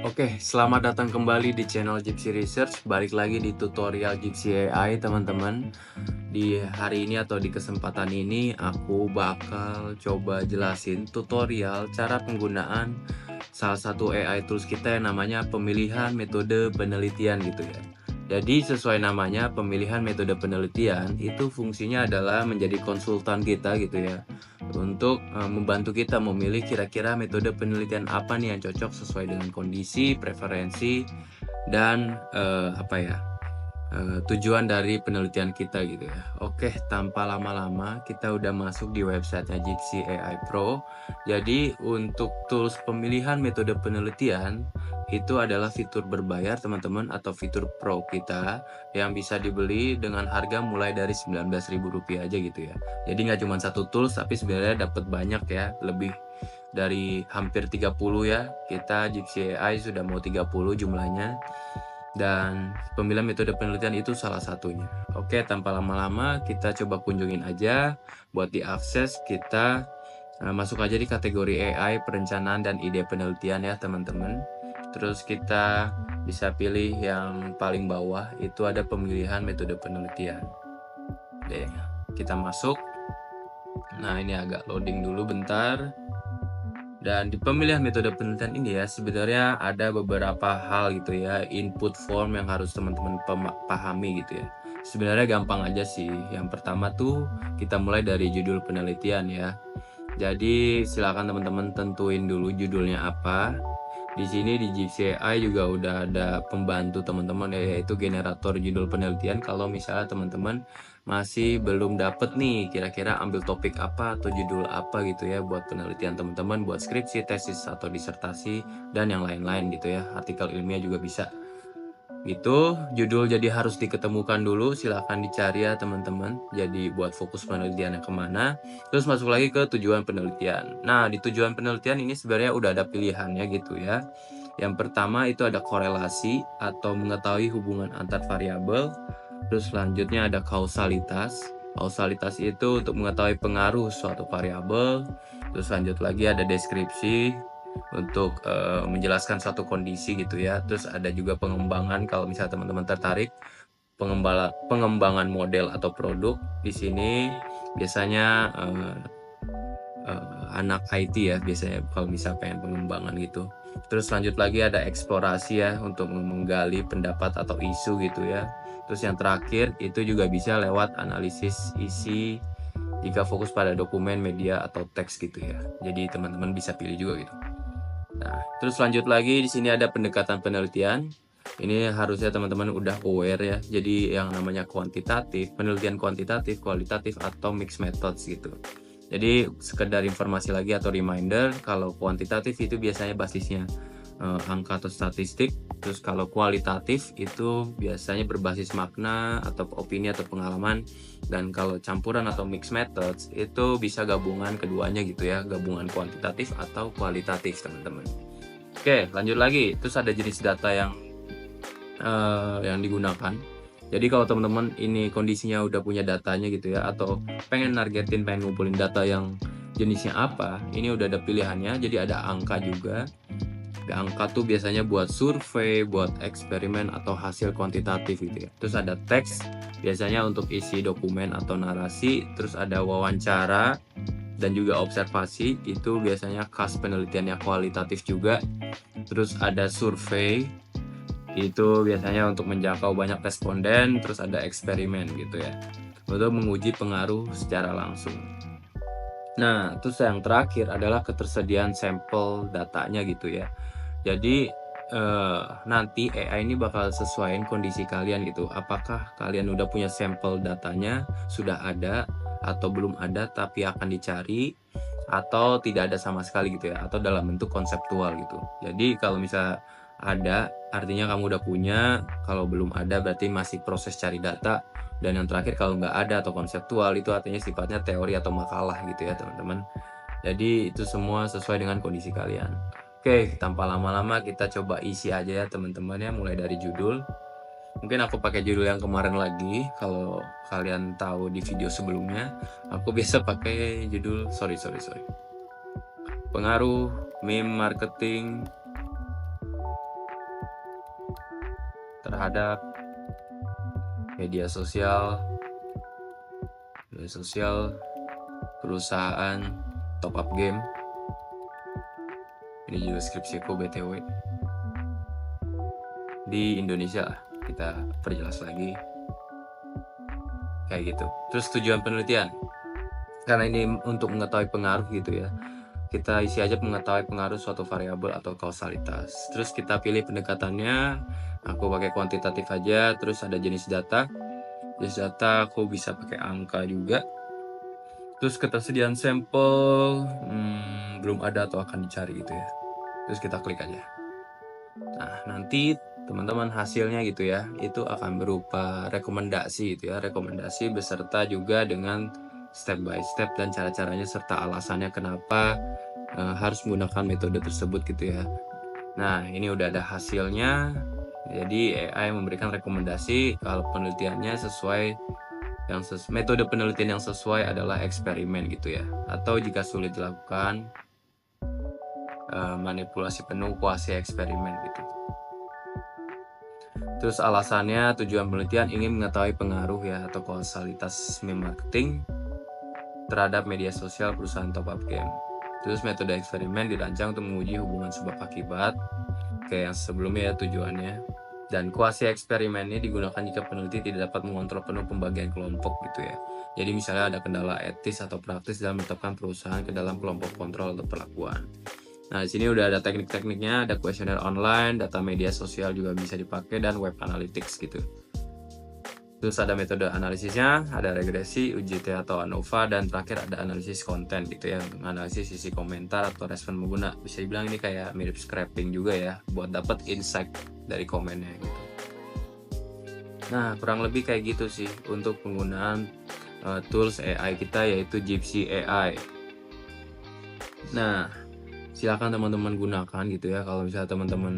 Oke, selamat datang kembali di channel Gypsy Research. Balik lagi di tutorial Gypsy AI, teman-teman. Di hari ini atau di kesempatan ini, aku bakal coba jelasin tutorial cara penggunaan salah satu AI tools kita yang namanya pemilihan metode penelitian gitu ya. Jadi sesuai namanya, pemilihan metode penelitian itu fungsinya adalah menjadi konsultan kita gitu ya, untuk membantu kita memilih kira-kira metode penelitian apa nih yang cocok sesuai dengan kondisi, preferensi, dan tujuan dari penelitian kita gitu ya. Oke, tanpa lama-lama kita udah masuk di websitenya Jitsi AI Pro. Jadi untuk tools pemilihan metode penelitian itu adalah fitur berbayar teman-teman, atau fitur pro kita yang bisa dibeli dengan harga mulai dari Rp19.000 aja gitu ya. Jadi nggak cuma satu tools, tapi sebenarnya dapat banyak ya, lebih dari hampir 30 ya. Kita Jitsi AI sudah mau 30 jumlahnya, dan pemilihan metode penelitian itu salah satunya. Oke, tanpa lama-lama kita coba kunjungin aja. Buat diakses kita masuk aja di kategori AI perencanaan dan ide penelitian ya teman-teman. Terus kita bisa pilih yang paling bawah, itu ada pemilihan metode penelitian. Oke, kita masuk. Nah, ini agak loading dulu bentar. Dan di pemilihan metode penelitian ini ya, sebenarnya ada beberapa hal gitu ya, input form yang harus teman-teman pahami gitu ya. Sebenarnya gampang aja sih. Yang pertama tuh kita mulai dari judul penelitian ya. Jadi silakan teman-teman tentuin dulu judulnya apa. Di sini di GCI juga udah ada pembantu teman-teman ya, yaitu generator judul penelitian. Kalau misalnya teman-teman masih belum dapet nih kira-kira ambil topik apa atau judul apa gitu ya buat penelitian teman-teman, buat skripsi, tesis atau disertasi dan yang lain-lain gitu ya. Artikel ilmiah juga bisa. Gitu, judul jadi harus diketemukan dulu, silahkan dicari ya teman-teman. Jadi buat fokus penelitiannya kemana, terus masuk lagi ke tujuan penelitian. Nah, di tujuan penelitian ini sebenarnya udah ada pilihannya gitu ya. Yang pertama itu ada korelasi atau mengetahui hubungan antar variabel. Terus selanjutnya ada kausalitas. Kausalitas itu untuk mengetahui pengaruh suatu variabel. Terus lanjut lagi ada deskripsi untuk menjelaskan suatu kondisi gitu ya. Terus ada juga pengembangan, kalau misalnya teman-teman tertarik pengembangan model atau produk. Di sini biasanya anak IT ya, biasanya kalau misal pengen pengembangan gitu. Terus lanjut lagi ada eksplorasi ya, untuk menggali pendapat atau isu gitu ya. Terus yang terakhir itu juga bisa lewat analisis isi jika fokus pada dokumen, media, atau teks gitu ya. Jadi teman-teman bisa pilih juga gitu. Nah, terus lanjut lagi di sini ada pendekatan penelitian. Ini harusnya teman-teman udah aware ya. Jadi yang namanya kuantitatif, penelitian kuantitatif, kualitatif, atau mixed methods gitu. Jadi sekedar informasi lagi atau reminder, kalau kuantitatif itu biasanya basisnya angka atau statistik. Terus kalau kualitatif itu biasanya berbasis makna atau opini atau pengalaman. Dan kalau campuran atau mixed methods itu bisa gabungan keduanya gitu ya, gabungan kuantitatif atau kualitatif teman-teman. Oke, lanjut lagi. Terus ada jenis data yang digunakan. Jadi kalau teman-teman ini kondisinya udah punya datanya gitu ya, atau pengen ngumpulin data yang jenisnya apa, ini udah ada pilihannya. Jadi ada angka juga. Angka tuh biasanya buat survei, buat eksperimen, atau hasil kuantitatif gitu ya. Terus ada teks, biasanya untuk isi dokumen atau narasi. Terus ada wawancara dan juga observasi, itu biasanya khas penelitiannya kualitatif juga. Terus ada survei, itu biasanya untuk menjangkau banyak responden. Terus ada eksperimen gitu ya, untuk menguji pengaruh secara langsung. Nah, terus yang terakhir adalah ketersediaan sampel datanya gitu ya. Jadi nanti AI ini bakal sesuaiin kondisi kalian gitu. Apakah kalian udah punya sampel datanya, sudah ada, atau belum ada tapi akan dicari, atau tidak ada sama sekali gitu ya, atau dalam bentuk konseptual gitu. Jadi kalau misal ada, artinya kamu udah punya. Kalau belum ada berarti masih proses cari data. Dan yang terakhir kalau nggak ada atau konseptual, itu artinya sifatnya teori atau makalah gitu ya teman-teman. Jadi itu semua sesuai dengan kondisi kalian. Oke, tanpa lama-lama kita coba isi aja ya teman-teman ya, mulai dari judul. Mungkin aku pakai judul yang kemarin lagi. Kalau kalian tahu di video sebelumnya, aku biasa pakai judul sorry. Pengaruh meme marketing terhadap media sosial, perusahaan, top up game. Ini juga skripsiku BTW. Di Indonesia lah, kita perjelas lagi. Kayak gitu. Terus tujuan penelitian. Karena ini untuk mengetahui pengaruh gitu ya. Kita isi aja mengetahui pengaruh suatu variabel atau kausalitas. Terus kita pilih pendekatannya. Aku pakai kuantitatif aja. Terus ada jenis data. Jenis data aku bisa pakai angka juga. Terus ketersediaan sampel belum ada atau akan dicari gitu ya. Terus kita klik aja. Nah, nanti teman-teman hasilnya gitu ya, itu akan berupa rekomendasi gitu ya, rekomendasi beserta juga dengan step by step dan cara-caranya serta alasannya kenapa harus menggunakan metode tersebut gitu ya. Nah, ini udah ada hasilnya. Jadi AI memberikan rekomendasi kalau penelitiannya sesuai metode penelitian yang sesuai adalah eksperimen gitu ya. Atau jika sulit dilakukan manipulasi penuh kuasi eksperimen gitu. Terus alasannya tujuan penelitian ingin mengetahui pengaruh ya atau kausalitas marketing terhadap media sosial perusahaan top up game. Terus metode eksperimen dirancang untuk menguji hubungan sebab akibat kayak yang sebelumnya ya tujuannya. Dan kuasi eksperimen ini digunakan jika peneliti tidak dapat mengontrol penuh pembagian kelompok gitu ya. Jadi misalnya ada kendala etis atau praktis dalam menetapkan perusahaan ke dalam kelompok kontrol atau perlakuan. Nah, di sini udah ada teknik-tekniknya, ada kuesioner online, data media sosial juga bisa dipakai, dan web analytics gitu. Terus ada metode analisisnya, ada regresi, UGT atau ANOVA, dan terakhir ada analisis konten gitu ya, analisis sisi komentar atau respon pengguna. Bisa dibilang ini kayak mirip scraping juga ya, buat dapat insight dari komennya gitu. Nah, kurang lebih kayak gitu sih untuk penggunaan tools AI kita yaitu Gypsy AI. Nah, silakan teman-teman gunakan gitu ya. Kalau misalnya teman-teman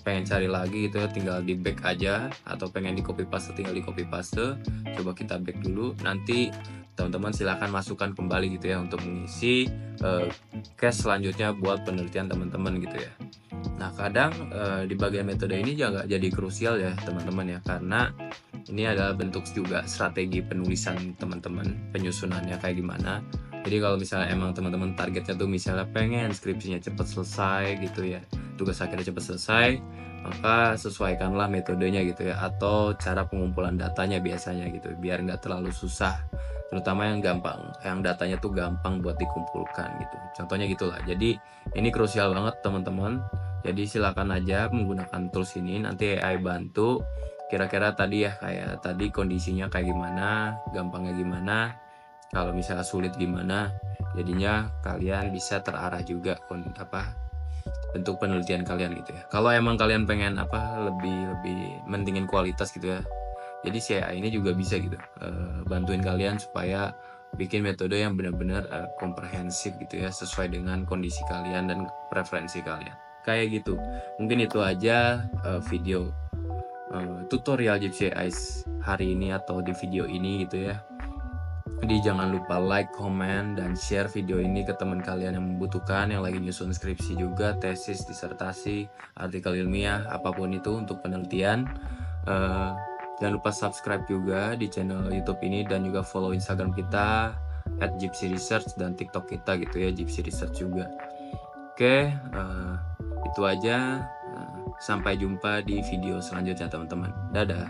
pengen cari lagi gitu ya, tinggal di back aja, atau pengen di copy paste tinggal di copy paste. Coba kita back dulu, nanti teman-teman silakan masukkan kembali gitu ya untuk mengisi case selanjutnya buat penelitian teman-teman gitu ya. Nah, kadang di bagian metode ini juga jadi krusial ya teman-teman ya, karena ini adalah bentuk juga strategi penulisan teman-teman, penyusunannya kayak gimana. Jadi kalau misalnya emang teman-teman targetnya tuh misalnya pengen skripsinya cepat selesai gitu ya, tugas akhirnya cepat selesai, maka sesuaikanlah metodenya gitu ya, atau cara pengumpulan datanya biasanya gitu, biar nggak terlalu susah, terutama yang gampang, yang datanya tuh gampang buat dikumpulkan gitu. Contohnya gitulah. Jadi ini krusial banget teman-teman. Jadi silakan aja menggunakan tools ini, nanti AI bantu. Kira-kira tadi ya, kayak tadi kondisinya kayak gimana, gampangnya gimana, kalau misalnya sulit gimana, jadinya kalian bisa terarah juga bentuk penelitian kalian gitu ya. Kalau emang kalian pengen lebih mentingin kualitas gitu ya, jadi si AI ini juga bisa gitu bantuin kalian supaya bikin metode yang benar-benar komprehensif gitu ya, sesuai dengan kondisi kalian dan preferensi kalian. Kayak gitu. Mungkin itu aja video tutorial Gypsy AI hari ini atau di video ini gitu ya. Jadi jangan lupa like, comment, dan share video ini ke teman kalian yang membutuhkan, yang lagi nyusun skripsi juga, tesis, disertasi, artikel ilmiah, apapun itu untuk penelitian. Jangan lupa subscribe juga di channel YouTube ini, dan juga follow Instagram kita @gypsyresearch, dan TikTok kita gitu ya, Gypsy Research juga. Oke, itu aja. Sampai jumpa di video selanjutnya teman-teman. Dadah.